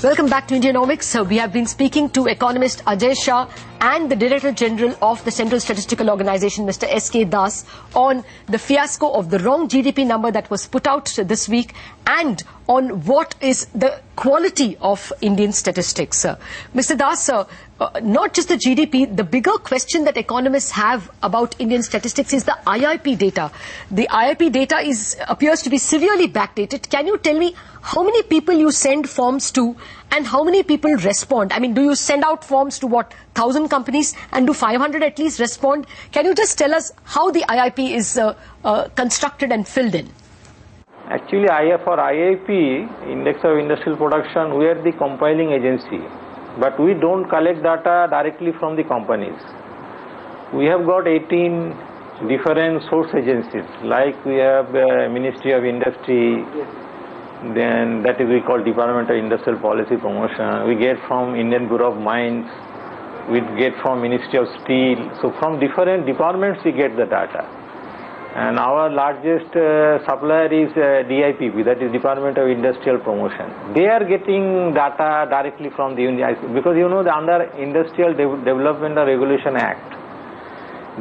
Welcome back to Indianomics. We have been speaking to economist Ajay Shah and the Director General of the Central Statistical Organization, Mr. S.K. Das, on the fiasco of the wrong GDP number that was put out this week and on what is the quality of Indian statistics. Mr. Das, not just the GDP, the bigger question that economists have about Indian statistics is the IIP data. The IIP data appears to be severely backdated. Can you tell me how many people you send forms to and how many people respond? I mean, do you send out forms to 1,000 companies and do 500 at least respond? Can you just tell us how the IIP is constructed and filled in? Actually, for IIP, Index of Industrial Production, we are the compiling agency. But we don't collect data directly from the companies. We have got 18 different source agencies, like we have Ministry of Industry, then that is we call Department of Industrial Policy Promotion. We get from Indian Bureau of Mines, we get from Ministry of Steel. So from different departments we get the data. And our largest supplier is DIPP, that is Department of Industrial Promotion. They are getting data directly from the because you know under Industrial Development and Regulation Act,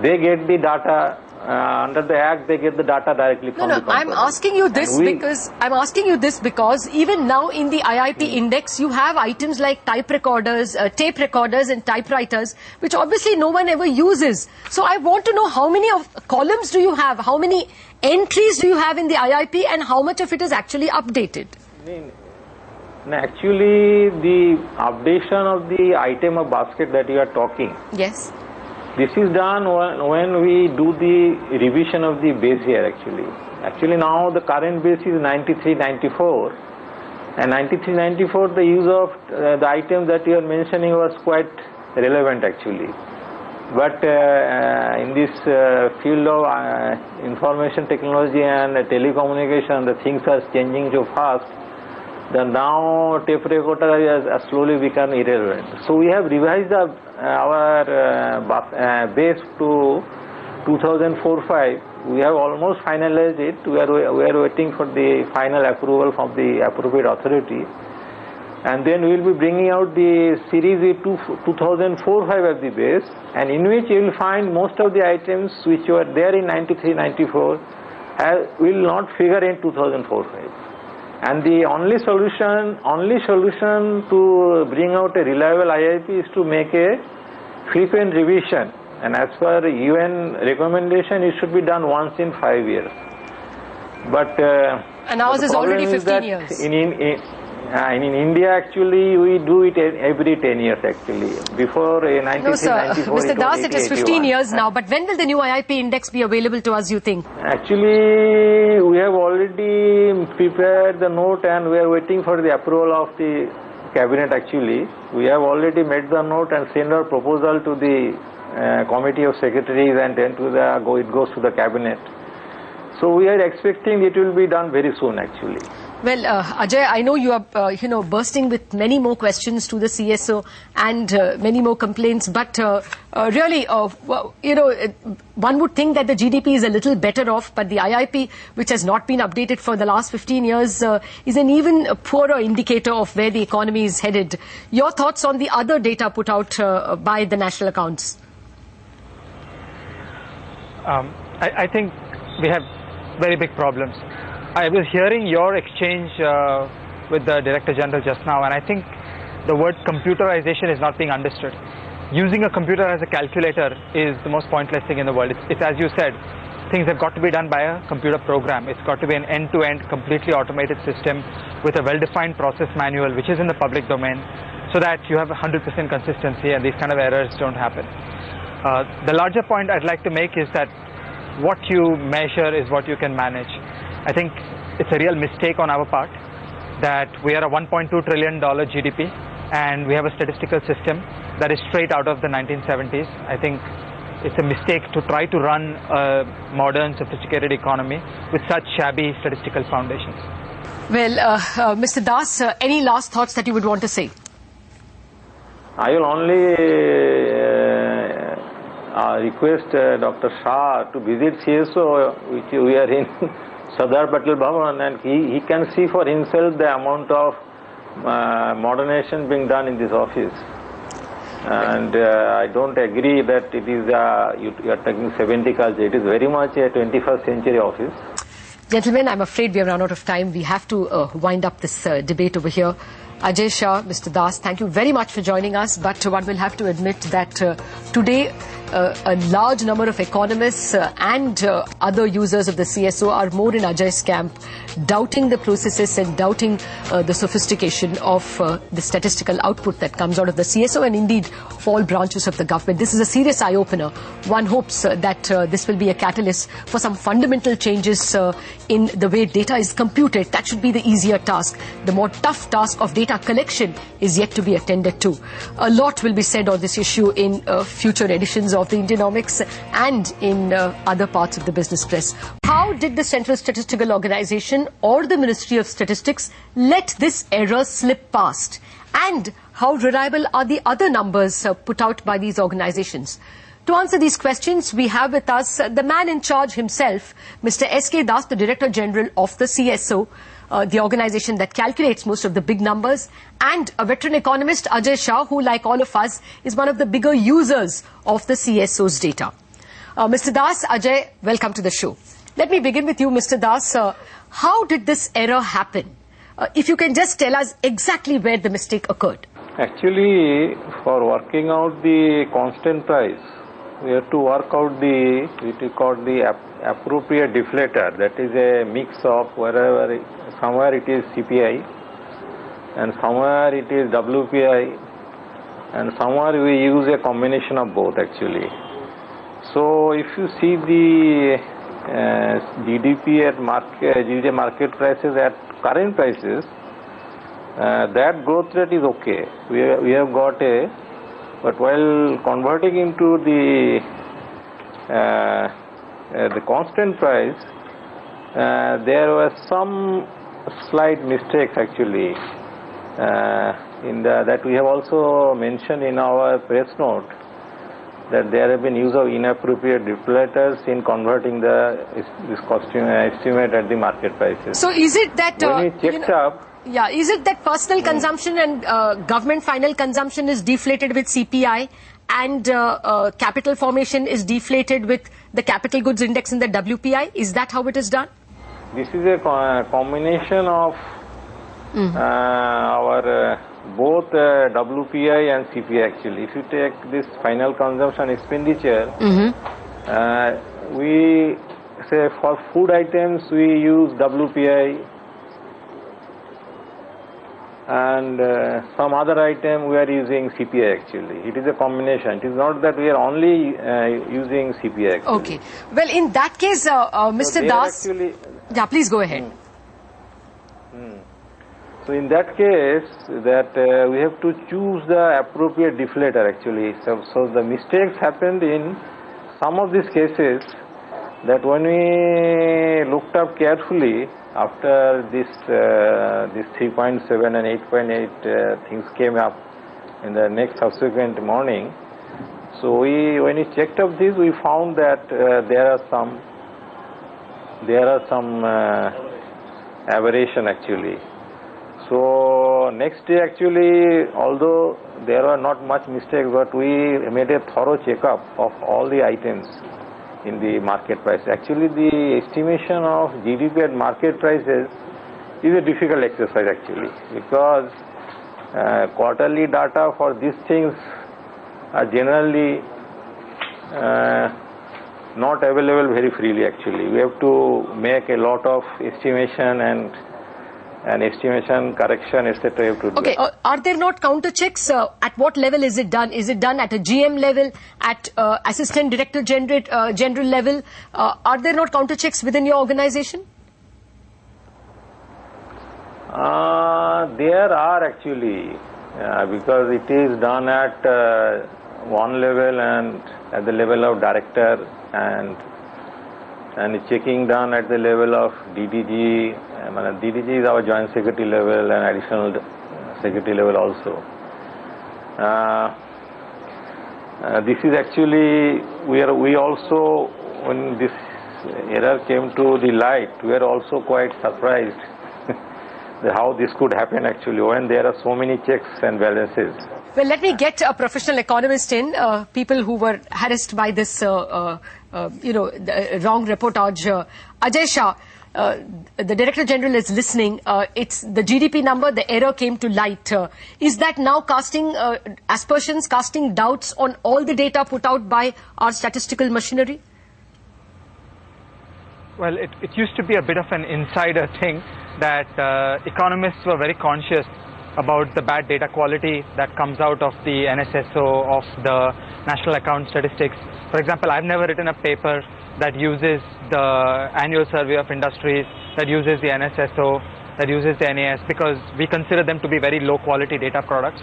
they get the data under the Act. They get the data directly from the company. I'm asking you this because even now in the IIP index, you have items like type recorders, tape recorders, and typewriters, which obviously no one ever uses. So I want to know how many columns do you have, how many entries do you have in the IIP, and how much of it is actually updated? Actually, the updation of the item of basket that you are talking. Yes. This is done when we do the revision of the base year actually. Actually now the current base is 93-94 and 93-94 the use of the item that you are mentioning was quite relevant actually. But in this field of information technology and telecommunication, the things are changing so fast. Then now tape recorder has slowly become irrelevant. So we have revised our base to 2004-5. We have almost finalized it. We are waiting for the final approval from the appropriate authority. And then we will be bringing out the series 2004-5 of the base, and in which you will find most of the items which were there in 93-94 will not figure in 2004-5. And the only solution to bring out a reliable IIP is to make a frequent revision. And as per UN recommendation, it should be done once in 5 years. But and ours is already 15 years. In India, actually, we do it every 10 years, actually. Before 93-94, no, sir. Mr. Das, it is 15 years now. But when will the new IIP index be available to us, you think? Actually, we have already prepared the note and we are waiting for the approval of the cabinet, actually. We have already made the note and sent our proposal to the committee of secretaries, and then it goes to the cabinet. So we are expecting it will be done very soon, actually. Well, Ajay, I know you are, bursting with many more questions to the CSO and many more complaints. But really, one would think that the GDP is a little better off. But the IIP, which has not been updated for the last 15 years, is an even poorer indicator of where the economy is headed. Your thoughts on the other data put out by the national accounts? I think we have very big problems. I was hearing your exchange with the Director General just now, and I think the word computerization is not being understood. Using a computer as a calculator is the most pointless thing in the world. It's as you said, things have got to be done by a computer program. It's got to be an end-to-end, completely automated system with a well-defined process manual, which is in the public domain, so that you have 100% consistency and these kind of errors don't happen. The larger point I'd like to make is that what you measure is what you can manage. I think it's a real mistake on our part that we are a $1.2 trillion GDP and we have a statistical system that is straight out of the 1970s. I think it's a mistake to try to run a modern, sophisticated economy with such shabby statistical foundations. Well, Mr. Das, any last thoughts that you would want to say? I will only request Dr. Shah to visit CSO, which we are in Sardar Patel Bhavan, and he can see for himself the amount of modernization being done in this office. And I don't agree that it is you are taking 70 culture. It is very much a 21st century office. Gentlemen, I'm afraid we have run out of time. We have to wind up this debate over here. Ajay Shah, Mr. Das, thank you very much for joining us. But one will have to admit that today a large number of economists and other users of the CSO are more in Ajay's camp, doubting the processes and doubting the sophistication of the statistical output that comes out of the CSO and indeed for all branches of the government. This is a serious eye-opener. One hopes that this will be a catalyst for some fundamental changes in the way data is computed. That should be the easier task. The more tough task of data collection is yet to be attended to. A lot will be said on this issue in future editions of the Indianomics and in other parts of the business press. How did the Central Statistical Organization or the Ministry of Statistics let this error slip past? And how reliable are the other numbers put out by these organizations? To answer these questions, we have with us the man in charge himself, Mr. S.K. Das, the Director General of the CSO, the organization that calculates most of the big numbers, and a veteran economist, Ajay Shah, who, like all of us, is one of the bigger users of the CSO's data. Mr. Das, Ajay, welcome to the show. Let me begin with you, Mr. Das. How did this error happen? If you can just tell us exactly where the mistake occurred. Actually, for working out the constant price, we have to work out the, it is called the appropriate deflator. That is a mix of wherever, somewhere it is CPI, and somewhere it is WPI, and somewhere we use a combination of both actually. So if you see the GDP at market prices at current prices, that growth rate is okay. We have got a, but while converting into the constant price, there were some slight mistakes actually in that we have also mentioned in our press note, that there have been use of inappropriate deflators in converting this cost estimate at the market prices. So is it that when we checked up, yeah, is it that personal consumption and government final consumption is deflated with CPI and capital formation is deflated with the capital goods index in the WPI? Is that how it is done? This is a combination of our both WPI and CPI actually. If you take this final consumption expenditure, we say for food items we use WPI, and some other item we are using CPI actually. It is a combination. It is not that we are only using CPI actually. Okay. Well, in that case, Mr. Das, yeah, please go ahead. So in that case, that we have to choose the appropriate deflator actually. So the mistakes happened in some of these cases, that when we looked up carefully after this 3.7 and 8.8 things came up in the next subsequent morning. So when we checked up this, we found that there are some aberration actually. So next day actually, although there were not much mistakes, but we made a thorough checkup of all the items in the market price. Actually, the estimation of GDP at market prices is a difficult exercise actually, because quarterly data for these things are generally not available very freely actually. We have to make a lot of estimation and estimation, correction, etc. You have to do. Okay, are there not counter checks? At what level is it done? Is it done at a GM level, at Assistant Director General level? Are there not counter checks within your organization? There are actually, because it is done at one level and at the level of director, and checking done at the level of DDG. DDG is our joint secretary level and additional secretary level also. This is actually, we also, when this error came to the light, we are also quite surprised how this could happen actually when there are so many checks and balances. Well, let me get a professional economist in, people who were harassed by this, the wrong reportage. Ajay Shah, the Director General is listening. It's the GDP number, the error came to light. Is that now casting aspersions, casting doubts on all the data put out by our statistical machinery? Well, it used to be a bit of an insider thing that economists were very conscious about the bad data quality that comes out of the NSSO, of the National Account Statistics. For example, I've never written a paper that uses the Annual Survey of Industries, that uses the NSSO, that uses the NAS, because we consider them to be very low quality data products.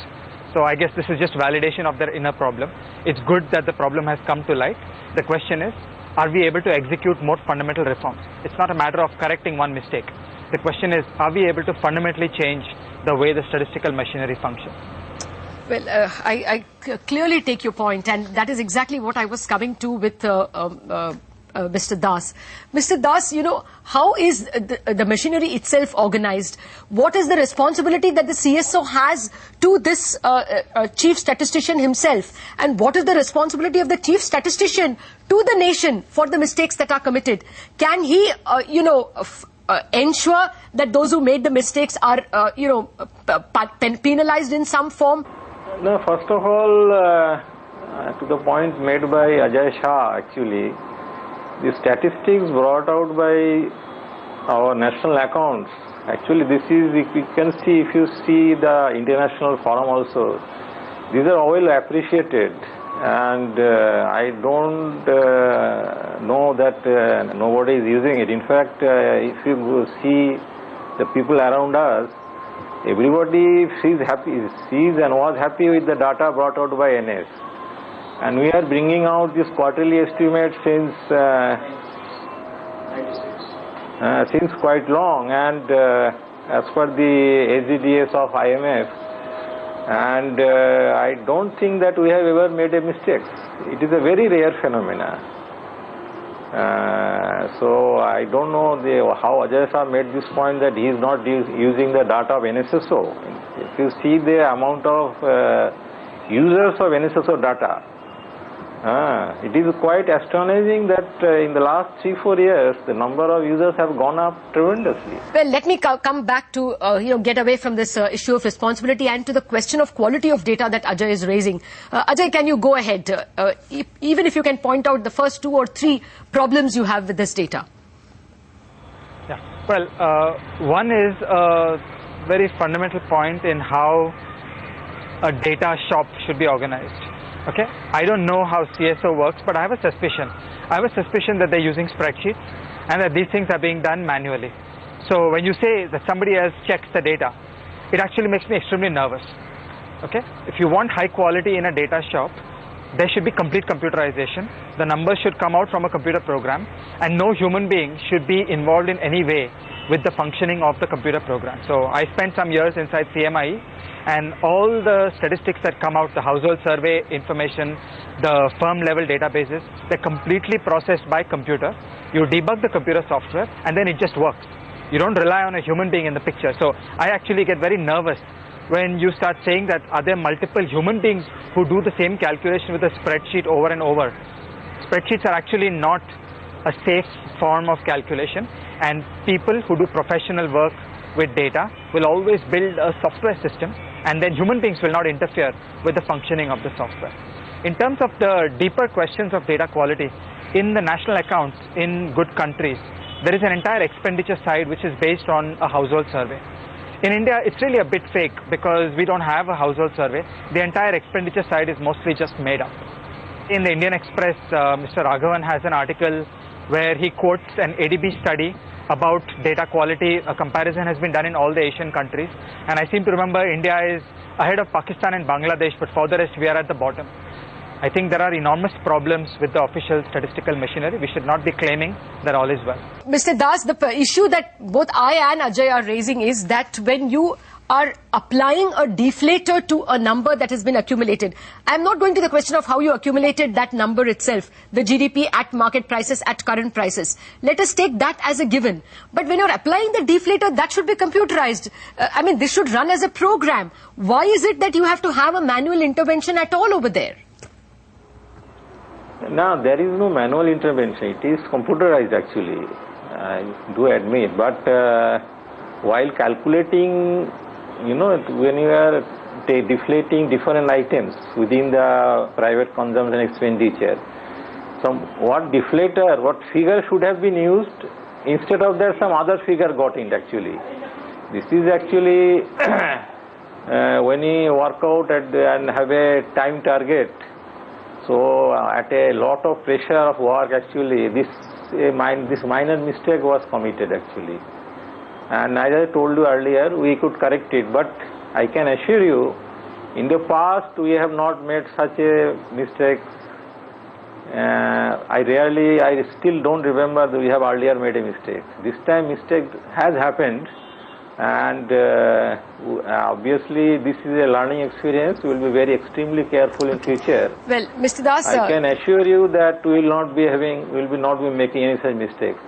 So I guess this is just validation of their inner problem. It's good that the problem has come to light. The question is, are we able to execute more fundamental reforms? It's not a matter of correcting one mistake. The question is, are we able to fundamentally change the way the statistical machinery functions? Well, I clearly take your point, and that is exactly what I was coming to with Mr. Das. Mr. Das, how is the machinery itself organized? What is the responsibility that the CSO has to this chief statistician himself? And what is the responsibility of the chief statistician to the nation for the mistakes that are committed? Can he, ensure that those who made the mistakes are, penalized in some form? No, first of all, to the point made by Ajay Shah, actually, the statistics brought out by our national accounts, actually this is, you can see, if you see the international forum also, these are all appreciated, and I don't know that nobody is using it. In fact, if you see the people around us, everybody sees and was happy with the data brought out by NS. And we are bringing out this quarterly estimate since quite long, and as per the SDDS of IMF, and I don't think that we have ever made a mistake. It is a very rare phenomena. So I don't know how Ajay Shah made this point that he is not using the data of NSSO. If you see the amount of users of NSSO data, it is quite astonishing that in the last 3-4 years the number of users have gone up tremendously. Well, let me come back to get away from this issue of responsibility and to the question of quality of data that Ajay is raising. Ajay, can you go ahead, even if you can point out the first 2 or 3 problems you have with this data? Yeah. Well, one is a very fundamental point in how a data shop should be organized. Okay, I don't know how CSO works, but I have a suspicion. I have a suspicion that they're using spreadsheets and that these things are being done manually. So when you say that somebody else checks the data, it actually makes me extremely nervous. Okay, if you want high quality in a data shop, there should be complete computerization. The numbers should come out from a computer program, and no human being should be involved in any way with the functioning of the computer program. So I spent some years inside CMIE, and all the statistics that come out, the household survey information, the firm level databases, they're completely processed by computer. You debug the computer software and then it just works. You don't rely on a human being in the picture. So I actually get very nervous when you start saying that are there multiple human beings who do the same calculation with a spreadsheet over and over. Spreadsheets are actually not a safe form of calculation, and people who do professional work with data will always build a software system, and then human beings will not interfere with the functioning of the software. In terms of the deeper questions of data quality, in the national accounts in good countries, there is an entire expenditure side which is based on a household survey. In India, it's really a bit fake because we don't have a household survey. The entire expenditure side is mostly just made up. In the Indian Express, Mr. Raghavan has an article where he quotes an ADB study about data quality. A comparison has been done in all the Asian countries, and I seem to remember India is ahead of Pakistan and Bangladesh, but for the rest we are at the bottom. I think there are enormous problems with the official statistical machinery. We should not be claiming that all is well. Mr. Das, the issue that both I and Ajay are raising is that when you are applying a deflator to a number that has been accumulated. I'm not going to the question of how you accumulated that number itself, the GDP at market prices, at current prices. Let us take that as a given. But when you're applying the deflator, that should be computerized. I mean, this should run as a program. Why is it that you have to have a manual intervention at all over there? No, there is no manual intervention. It is computerized actually, I do admit. But while calculating, you know, when you are deflating different items within the private consumption expenditure, what deflator, what figure should have been used, instead of that some other figure got in actually. This is actually when you work out and have a time target, so at a lot of pressure of work actually, this minor mistake was committed actually. And as I told you earlier, we could correct it, but I can assure you, in the past we have not made such a mistake. I still don't remember that we have earlier made a mistake. This time mistake has happened, and obviously this is a learning experience. We will be very extremely careful in future. Well, Mr. Das, I can assure you that we will not be making any such mistakes.